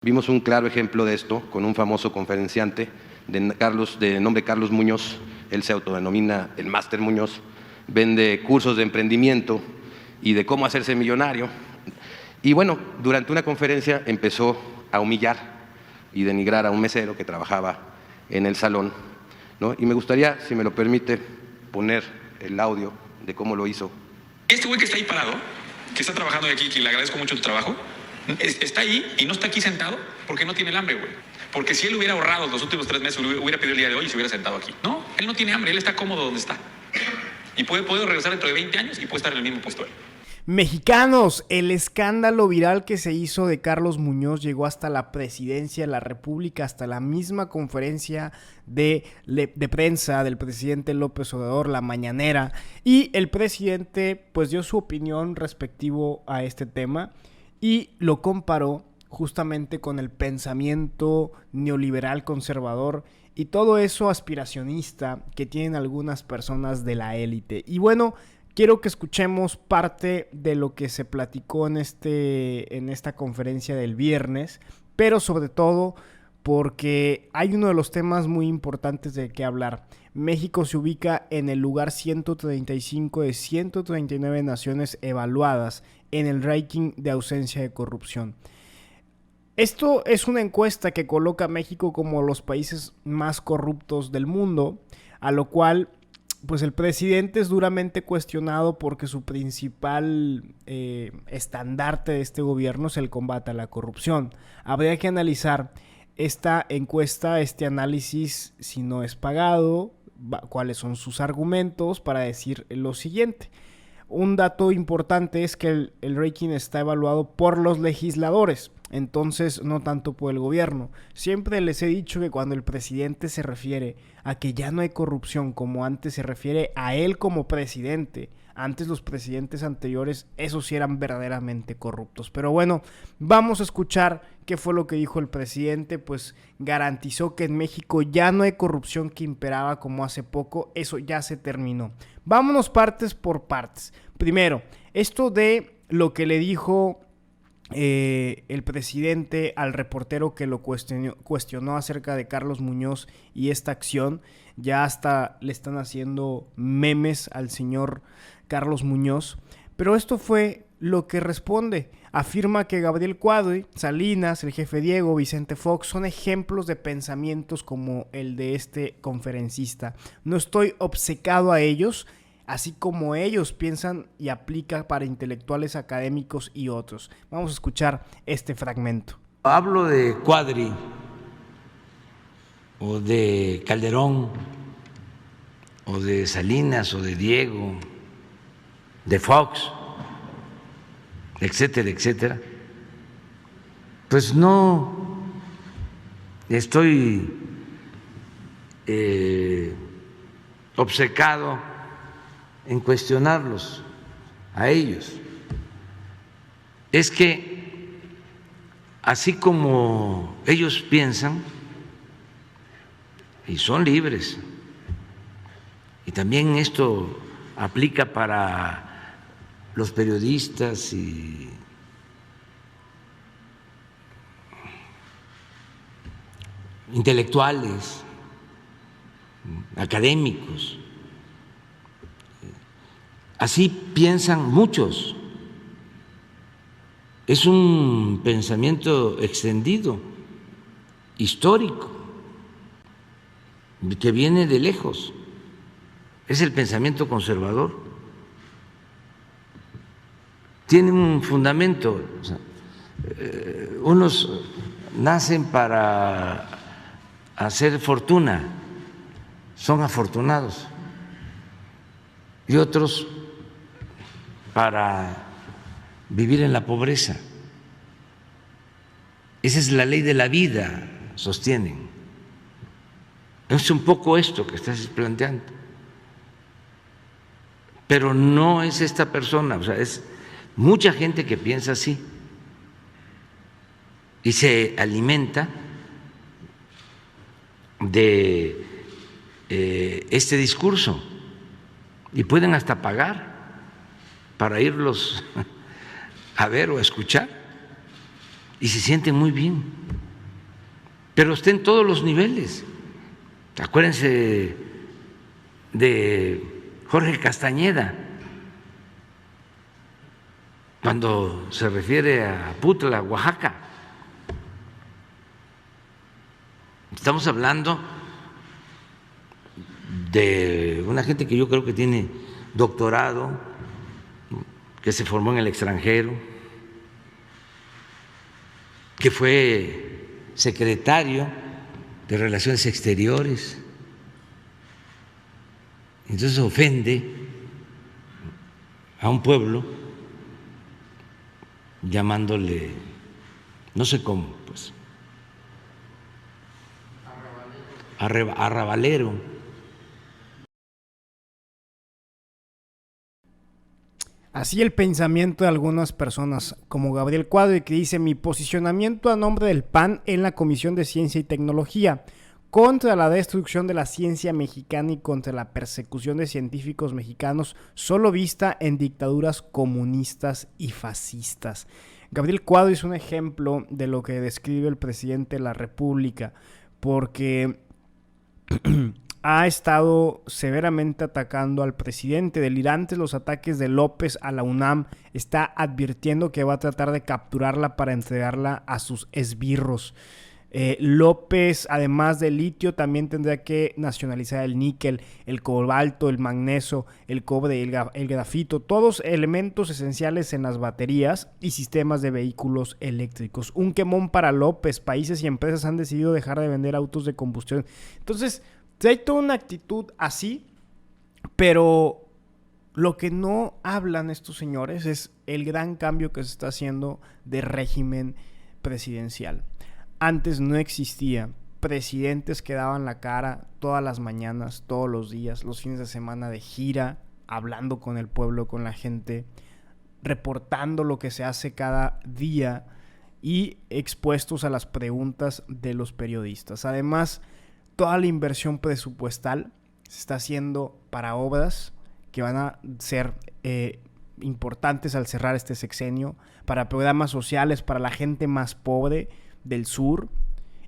Vimos un claro ejemplo de esto con un famoso conferenciante de nombre Carlos Muñoz. Él se autodenomina el Máster Muñoz, vende cursos de emprendimiento y de cómo hacerse millonario. Y bueno, durante una conferencia empezó a humillar y denigrar a un mesero que trabajaba en el salón, ¿no? Y me gustaría, si me lo permite, poner el audio de cómo lo hizo. Este güey que está ahí parado, que está trabajando aquí, que le agradezco mucho tu trabajo, está ahí y no está aquí sentado porque no tiene el hambre, güey. Porque si él hubiera ahorrado los últimos 3 meses, hubiera pedido el día de hoy y se hubiera sentado aquí. No, él no tiene hambre, él está cómodo donde está. Y puede regresar dentro de 20 años y puede estar en el mismo puesto él. Mexicanos, el escándalo viral que se hizo de Carlos Muñoz llegó hasta la presidencia de la República, hasta la misma conferencia de prensa del presidente López Obrador, la mañanera, y el presidente pues dio su opinión respectivo a este tema y lo comparó justamente con el pensamiento neoliberal conservador y todo eso aspiracionista que tienen algunas personas de la élite. Y bueno, quiero que escuchemos parte de lo que se platicó en esta conferencia del viernes, pero sobre todo porque hay uno de los temas muy importantes de que hablar. México se ubica en el lugar 135 de 139 naciones evaluadas en el ranking de ausencia de corrupción. Esto es una encuesta que coloca a México como los países más corruptos del mundo, a lo cual pues el presidente es duramente cuestionado porque su principal estandarte de este gobierno es el combate a la corrupción. Habría que analizar esta encuesta, este análisis, si no es pagado, cuáles son sus argumentos para decir lo siguiente. Un dato importante es que el ranking está evaluado por los legisladores, entonces no tanto por el gobierno. Siempre les he dicho que cuando el presidente se refiere a que ya no hay corrupción como antes, se refiere a él como presidente. Antes los presidentes anteriores, esos sí eran verdaderamente corruptos. Pero bueno, vamos a escuchar qué fue lo que dijo el presidente. Pues garantizó que en México ya no hay corrupción que imperaba como hace poco. Eso ya se terminó. Vámonos partes por partes. Primero, esto de lo que le dijo el presidente al reportero que lo cuestionó acerca de Carlos Muñoz y esta acción. Ya hasta le están haciendo memes al señor Carlos Muñoz, pero esto fue lo que responde. Afirma que Gabriel Cuadri, Salinas, el jefe Diego, Vicente Fox son ejemplos de pensamientos como el de este conferencista. No estoy obcecado a ellos, así como ellos piensan y aplican para intelectuales, académicos y otros. Vamos a escuchar este fragmento. Hablo de Cuadri o de Calderón o de Salinas o de Diego, de Fox, etcétera, etcétera. Pues no estoy obcecado en cuestionarlos a ellos. Es que así como ellos piensan, y son libres, y también esto aplica para los periodistas y intelectuales, académicos. Así piensan muchos. Es un pensamiento extendido, histórico, que viene de lejos. Es el pensamiento conservador. Tiene un fundamento. O sea, unos nacen para hacer fortuna, son afortunados, y otros para vivir en la pobreza. Esa es la ley de la vida, sostienen. Es un poco esto que estás planteando. Pero no es esta persona, o sea, es mucha gente que piensa así y se alimenta de este discurso y pueden hasta pagar para irlos a ver o a escuchar. y se sienten muy bien, pero está en todos los niveles. Acuérdense de Jorge Castañeda, cuando se refiere a Putla, Oaxaca. Estamos hablando de una gente que yo creo que tiene doctorado, que se formó en el extranjero, que fue secretario de Relaciones Exteriores. Entonces ofende a un pueblo llamándole, no sé cómo, pues, arrabalero. Así el pensamiento de algunas personas, como Gabriel Cuadri, que dice: mi posicionamiento a nombre del PAN en la Comisión de Ciencia y Tecnología, contra la destrucción de la ciencia mexicana y contra la persecución de científicos mexicanos, solo vista en dictaduras comunistas y fascistas. Gabriel Cuadri es un ejemplo de lo que describe el presidente de la República, porque ha estado severamente atacando al presidente. Delirantes los ataques de López a la UNAM. Está advirtiendo que va a tratar de capturarla para entregarla a sus esbirros. López, además del litio, también tendrá que nacionalizar el níquel, el cobalto, el magnesio, el cobre, el grafito, todos elementos esenciales en las baterías y sistemas de vehículos eléctricos. Un quemón para López. Países y empresas han decidido dejar de vender autos de combustión. Entonces, hay toda una actitud así, pero lo que no hablan estos señores es el gran cambio que se está haciendo de régimen presidencial. Antes no existía presidentes que daban la cara todas las mañanas, todos los días, los fines de semana de gira, hablando con el pueblo, con la gente, reportando lo que se hace cada día y expuestos a las preguntas de los periodistas. Además, toda la inversión presupuestal se está haciendo para obras que van a ser importantes al cerrar este sexenio, para programas sociales para la gente más pobre del sur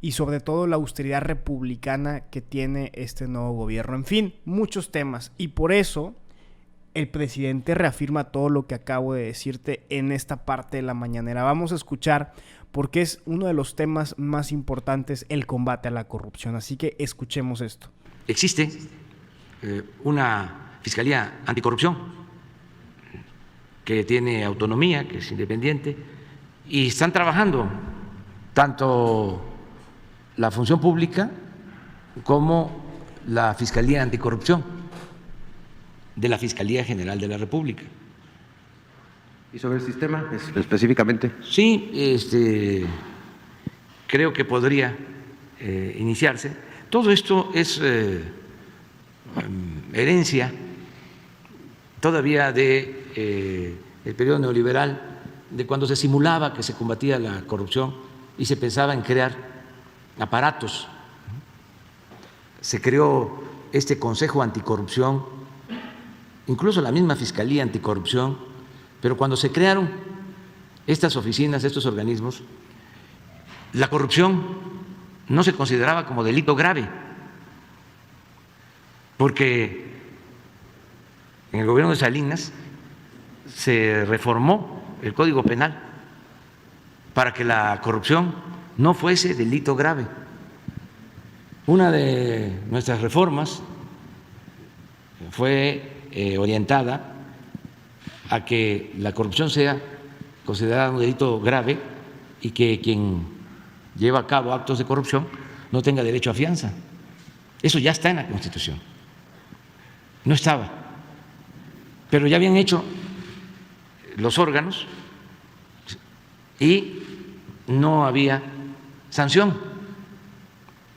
y sobre todo la austeridad republicana que tiene este nuevo gobierno. En fin, muchos temas, y por eso el presidente reafirma todo lo que acabo de decirte en esta parte de la mañanera. Vamos a escuchar, porque es uno de los temas más importantes, el combate a la corrupción. Así que escuchemos esto. Existe una Fiscalía Anticorrupción que tiene autonomía, que es independiente, y están trabajando tanto la función pública como la Fiscalía Anticorrupción de la Fiscalía General de la República. ¿Y sobre el sistema específicamente? Sí, creo que podría iniciarse. Todo esto es herencia todavía de el periodo neoliberal, de cuando se simulaba que se combatía la corrupción y se pensaba en crear aparatos. Se creó este Consejo Anticorrupción, incluso la misma Fiscalía Anticorrupción, pero cuando se crearon estas oficinas, estos organismos, la corrupción no se consideraba como delito grave, porque en el gobierno de Salinas se reformó el Código Penal para que la corrupción no fuese delito grave. Una de nuestras reformas fue orientada a que la corrupción sea considerada un delito grave y que quien lleva a cabo actos de corrupción no tenga derecho a fianza. Eso ya está en la Constitución. No estaba, pero ya habían hecho los órganos y no había sanción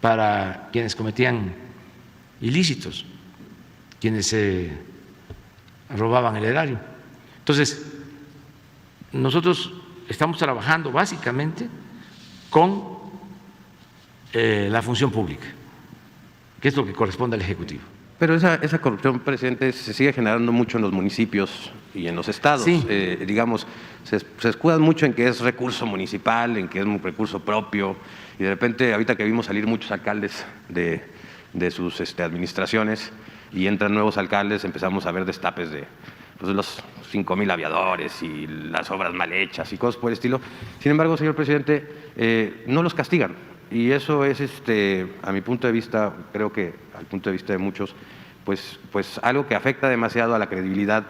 para quienes cometían ilícitos, quienes robaban el erario. Entonces, nosotros estamos trabajando básicamente con la función pública, que es lo que corresponde al Ejecutivo. Pero esa corrupción, presidente, se sigue generando mucho en los municipios y en los estados. Sí. Digamos, se escudan mucho en que es recurso municipal, en que es un recurso propio, y de repente, ahorita que vimos salir muchos alcaldes de sus administraciones y entran nuevos alcaldes, empezamos a ver destapes de los 5,000 aviadores y las obras mal hechas y cosas por el estilo. Sin embargo, señor presidente, no los castigan. Y eso es, a mi punto de vista, creo que al punto de vista de muchos, pues algo que afecta demasiado a la credibilidad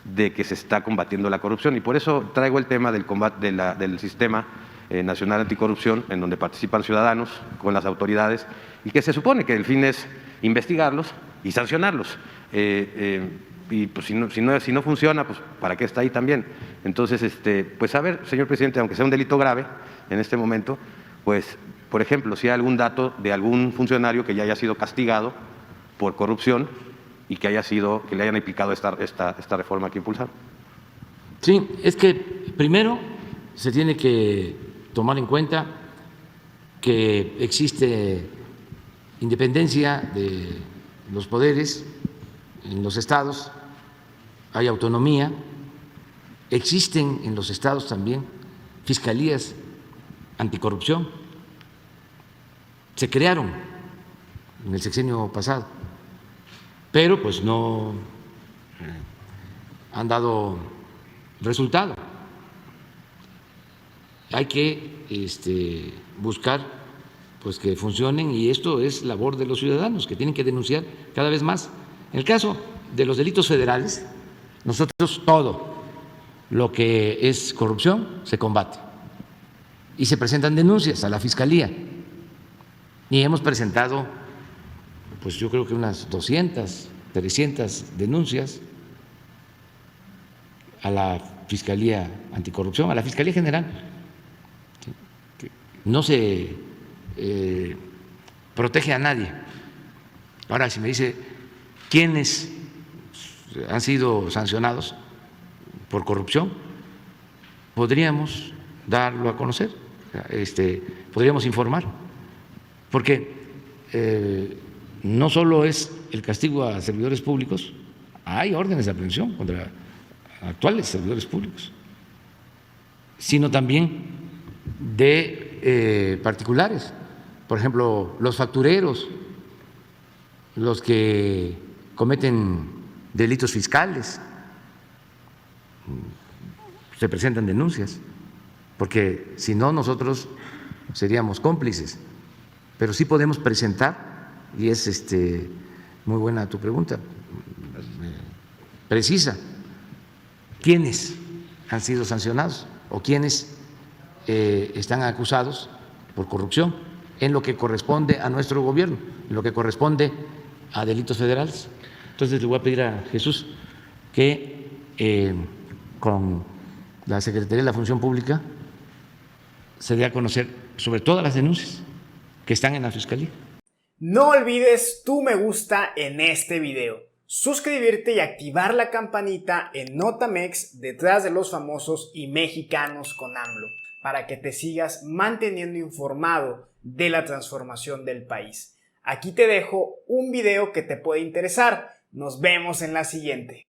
de que se está combatiendo la corrupción. Y por eso traigo el tema del combate del Sistema Nacional Anticorrupción, en donde participan ciudadanos con las autoridades, y que se supone que el fin es investigarlos y sancionarlos. Y pues si no funciona, pues ¿para qué está ahí también? Entonces, pues a ver, señor presidente, aunque sea un delito grave en este momento, pues, por ejemplo, si hay algún dato de algún funcionario que ya haya sido castigado por corrupción y que le hayan aplicado esta reforma que impulsaron. Sí, es que primero se tiene que tomar en cuenta que existe independencia de los poderes en los estados, hay autonomía, existen en los estados también fiscalías anticorrupción, se crearon en el sexenio pasado, pero pues no han dado resultado. Hay que buscar pues que funcionen, y esto es labor de los ciudadanos, que tienen que denunciar cada vez más. En el caso de los delitos federales, nosotros todo lo que es corrupción se combate y se presentan denuncias a la Fiscalía, y hemos presentado pues yo creo que unas 200, 300 denuncias a la Fiscalía Anticorrupción, a la Fiscalía General. No se protege a nadie. Ahora, si me dice quiénes han sido sancionados por corrupción, podríamos darlo a conocer, podríamos informar, porque no solo es el castigo a servidores públicos, hay órdenes de aprehensión contra actuales servidores públicos, sino también de particulares. Por ejemplo, los factureros, los que cometen delitos fiscales, se presentan denuncias, porque si no nosotros seríamos cómplices. Pero sí podemos presentar, y es muy buena tu pregunta, precisa, quiénes han sido sancionados o quiénes están acusados por corrupción en lo que corresponde a nuestro gobierno, en lo que corresponde a delitos federales. Entonces le voy a pedir a Jesús que con la Secretaría de la Función Pública se dé a conocer sobre todas las denuncias que están en la Fiscalía. No olvides tu me gusta en este video, suscribirte y activar la campanita en Notamex, detrás de los famosos y mexicanos con AMLO, para que te sigas manteniendo informado de la transformación del país. Aquí te dejo un video que te puede interesar. Nos vemos en la siguiente.